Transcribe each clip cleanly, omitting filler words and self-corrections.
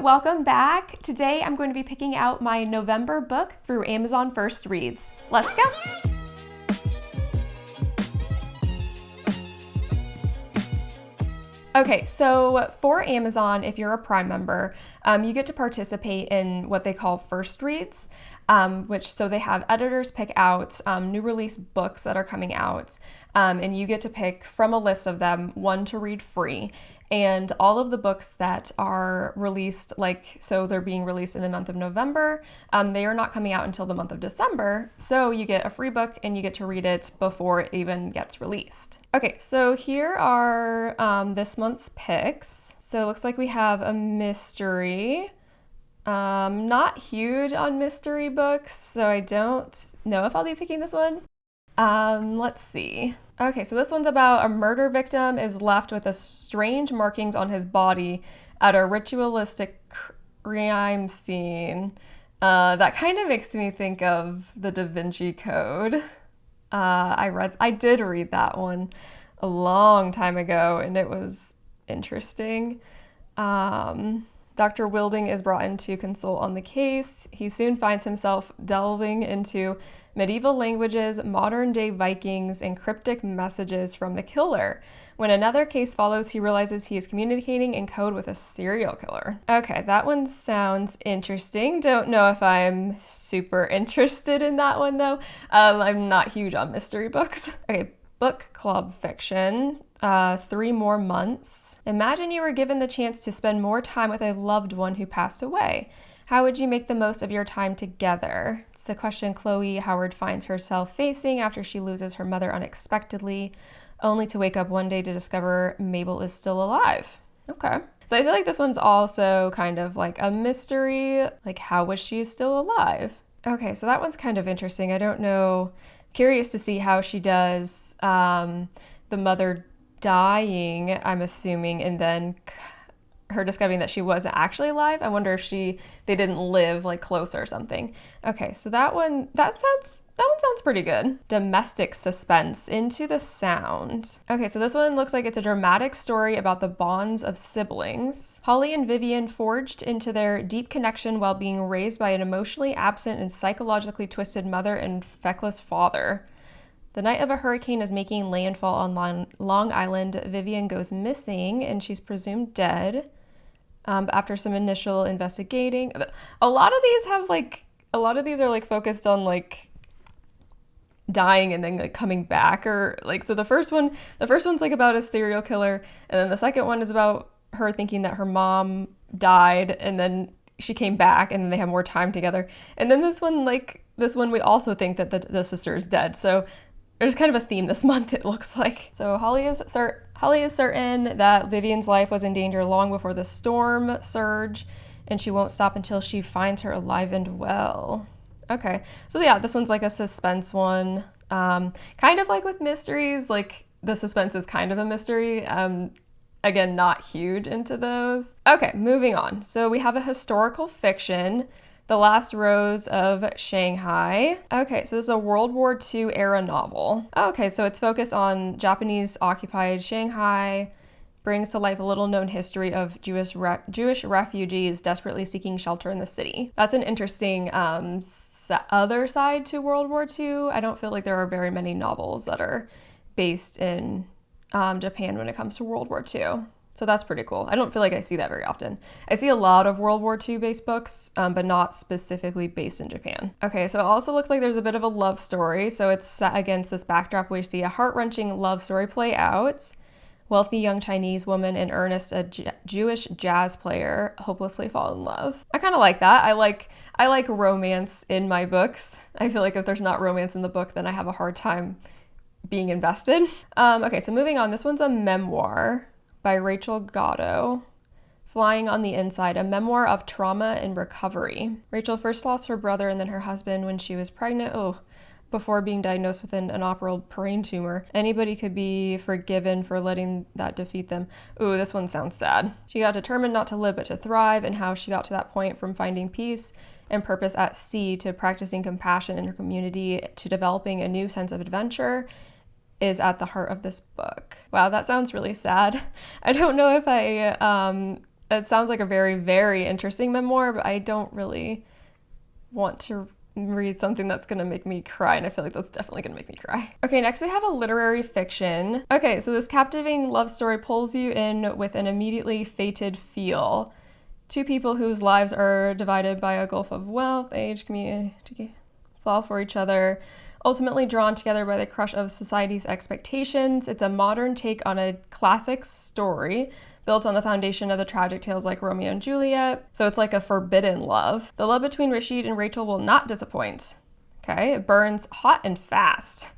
welcome back. Today I'm going to be picking out my November book through Amazon First Reads. Let's go. Okay, so for Amazon, if you're a Prime member, you get to participate in what they call First Reads, so they have editors pick out new release books that are coming out, and you get to pick from a list of them one to read free. And all of the books that are released, so they're being released in the month of November, they are not coming out until the month of December. So you get a free book and you get to read it before it even gets released. Okay, so here are this month's picks. So it looks like we have a mystery. Not huge on mystery books, so I don't know if I'll be picking this one. Let's see. Okay, so this one's about a murder victim is left with a strange markings on his body at a ritualistic crime scene. That kind of makes me think of the Da Vinci Code. I did read that one a long time ago, and it was interesting. Dr. Wilding is brought in to consult on the case. He soon finds himself delving into medieval languages, modern-day Vikings, and cryptic messages from the killer. When another case follows, he realizes he is communicating in code with a serial killer. Okay, that one sounds interesting. Don't know if I'm super interested in that one, though. I'm not huge on mystery books. Okay, book club fiction. 3 more months. Imagine you were given the chance to spend more time with a loved one who passed away. How would you make the most of your time together? It's the question Chloe Howard finds herself facing after she loses her mother unexpectedly, only to wake up one day to discover Mabel is still alive. Okay. So I feel like this one's also kind of like a mystery, like how was she still alive? Okay, so that one's kind of interesting. I don't know. Curious to see how she does the mother dying, I'm assuming, and then her discovering that she wasn't actually alive. I wonder if they didn't live close or something. Okay, so that one sounds pretty good. Domestic suspense, Into the Sound. Okay, so this one looks like it's a dramatic story about the bonds of siblings. Holly and Vivian forged into their deep connection while being raised by an emotionally absent and psychologically twisted mother and feckless father. The night of a hurricane is making landfall on Long Island. Vivian goes missing and she's presumed dead. After some initial investigating, a lot of these are focused on dying and then coming back, or so the first one's about a serial killer, and then the second one is about her thinking that her mom died and then she came back and then they have more time together. And then this one we also think that the sister is dead. So there's kind of a theme this month, it looks like. So Holly is certain that Vivian's life was in danger long before the storm surge, and she won't stop until she finds her alive and well. Okay, so yeah, this one's a suspense one. Kind of like with mysteries, the suspense is kind of a mystery. Again, not huge into those. Okay, moving on. So we have a historical fiction, The Last Rose of Shanghai. Okay, so this is a World War II era novel. Okay, so it's focused on Japanese-occupied Shanghai, brings to life a little-known history of Jewish refugees desperately seeking shelter in the city. That's an interesting other side to World War II. I don't feel like there are very many novels that are based in Japan when it comes to World War II. So that's pretty cool. I don't feel like I see that very often. I see a lot of World War II based books, but not specifically based in Japan. Okay, so it also looks like there's a bit of a love story. So it's set against this backdrop where you see a heart-wrenching love story play out. Wealthy young Chinese woman and earnest Jewish jazz player hopelessly fall in love. I kind of like that. I like romance in my books. I feel like if there's not romance in the book, then I have a hard time being invested. Okay, so moving on. This one's a memoir by Rachel Gotto, Flying on the Inside, a memoir of trauma and recovery. Rachel first lost her brother and then her husband when she was pregnant, before being diagnosed with an inoperable brain tumor. Anybody could be forgiven for letting that defeat them. This one sounds sad. She got determined not to live but to thrive, and how she got to that point from finding peace and purpose at sea to practicing compassion in her community to developing a new sense of adventure is at the heart of this book. Wow, that sounds really sad. I don't know if I it sounds like a very, very interesting memoir, but I don't really want to read something that's going to make me cry, and I feel like that's definitely going to make me cry. Okay, next we have a literary fiction. Okay, so this captivating love story pulls you in with an immediately fated feel. Two people whose lives are divided by a gulf of wealth, age, community, fall for each other, ultimately drawn together by the crush of society's expectations. It's a modern take on a classic story built on the foundation of the tragic tales like Romeo and Juliet. So it's like a forbidden love. The love between Rashid and Rachel will not disappoint. Okay, it burns hot and fast.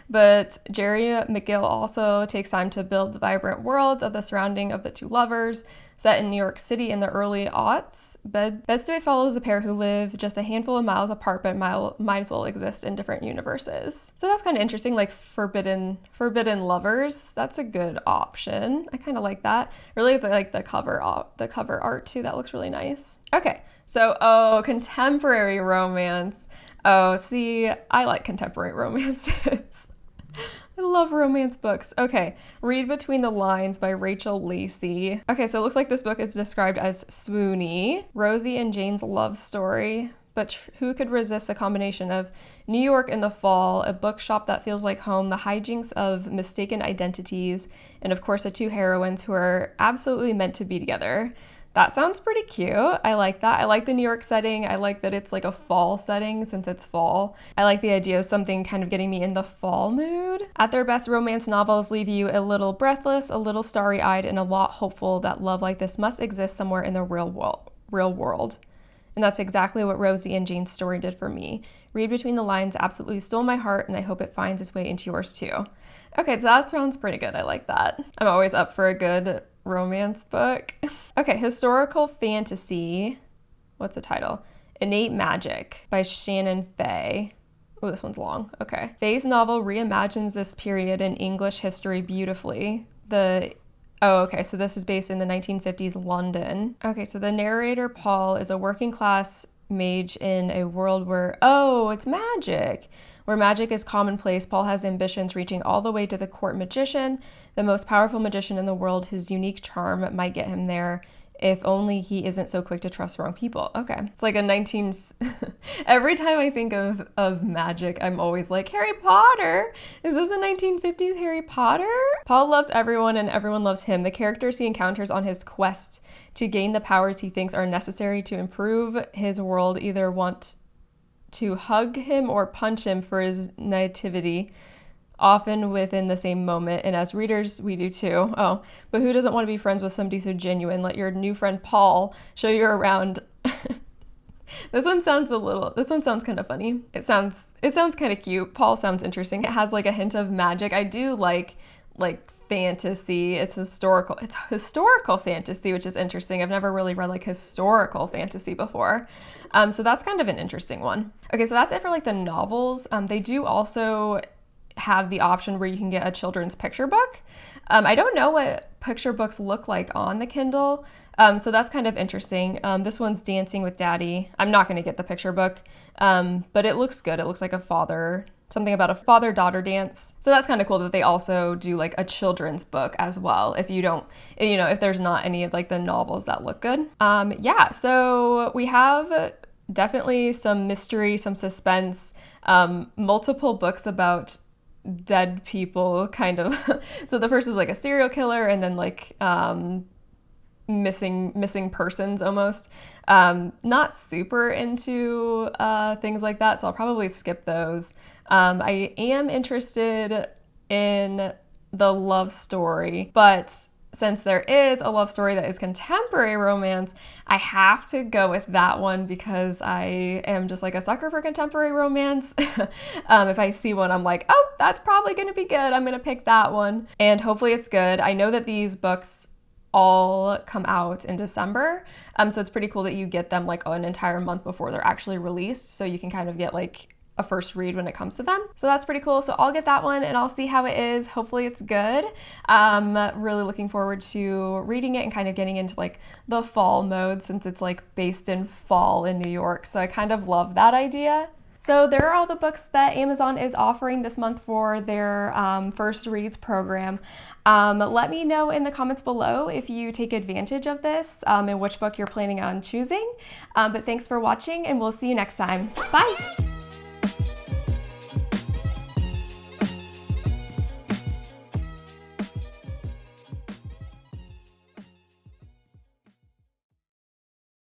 But Jerry McGill also takes time to build the vibrant worlds of the surrounding of the two lovers. Set in New York City in the early aughts, Stuy follows a pair who live just a handful of miles apart but might as well exist in different universes. So that's kind of interesting, like forbidden lovers. That's a good option. I kind of like that. Really like the cover art too. That looks really nice. Okay, so contemporary romance. Oh, see, I like contemporary romances. I love romance books. Okay, Read Between the Lines by Rachel Lacey. Okay, so it looks like this book is described as swoony, Rosie and Jane's love story, but who could resist a combination of New York in the fall, a bookshop that feels like home, the hijinks of mistaken identities, and of course the two heroines who are absolutely meant to be together. That sounds pretty cute. I like that. I like the New York setting. I like that it's like a fall setting since it's fall. I like the idea of something kind of getting me in the fall mood. At their best, romance novels leave you a little breathless, a little starry-eyed, and a lot hopeful that love like this must exist somewhere in the real world. And that's exactly what Rosie and Jane's story did for me. Read Between the Lines absolutely stole my heart, and I hope it finds its way into yours too. Okay, so that sounds pretty good. I like that. I'm always up for a good romance book. Okay, historical fantasy. What's the title? Innate Magic by Shannon Fay. Oh, this one's long. Okay. Fay's novel reimagines this period in English history beautifully. So this is based in the 1950s London. Okay, so the narrator, Paul, is a working class mage in a world where, it's magic. Where magic is commonplace, Paul has ambitions reaching all the way to the court magician, the most powerful magician in the world. His unique charm might get him there, if only he isn't so quick to trust wrong people. Okay. It's like every time I think of magic, I'm always like, Harry Potter! Is this a 1950s Harry Potter? Paul loves everyone and everyone loves him. The characters he encounters on his quest to gain the powers he thinks are necessary to improve his world either want to hug him or punch him for his naivety, often within the same moment. And as readers, we do too. Oh, but who doesn't want to be friends with somebody so genuine? Let your new friend Paul show you around. This one sounds kind of funny. It sounds kind of cute. Paul sounds interesting. It has like a hint of magic. I do like fantasy. It's historical fantasy, which is interesting. I've never really read like historical fantasy before. So that's kind of an interesting one. Okay, so that's it for like the novels. They do also have the option where you can get a children's picture book. I don't know what picture books look like on the Kindle, so that's kind of interesting. This one's Dancing with Daddy. I'm not going to get the picture book, but it looks good. It looks like something about a father-daughter dance. So that's kind of cool that they also do like a children's book as well, if there's not any of like the novels that look good. So we have definitely some mystery, some suspense, multiple books about dead people kind of. So the first is like a serial killer, and then like missing persons almost. Not super into things like that, so I'll probably skip those. I am interested in the love story, but since there is a love story that is contemporary romance, I have to go with that one because I am just like a sucker for contemporary romance. If I see one, I'm like, oh, that's probably going to be good. I'm going to pick that one. And hopefully it's good. I know that these books all come out in December. So it's pretty cool that you get them like an entire month before they're actually released. So you can kind of get like a first read when it comes to them. So that's pretty cool. So I'll get that one and I'll see how it is. Hopefully it's good. Really looking forward to reading it and kind of getting into like the fall mode since it's like based in fall in New York. So I kind of love that idea. So there are all the books that Amazon is offering this month for their First Reads program. Let me know in the comments below if you take advantage of this and which book you're planning on choosing. But thanks for watching, and we'll see you next time. Bye!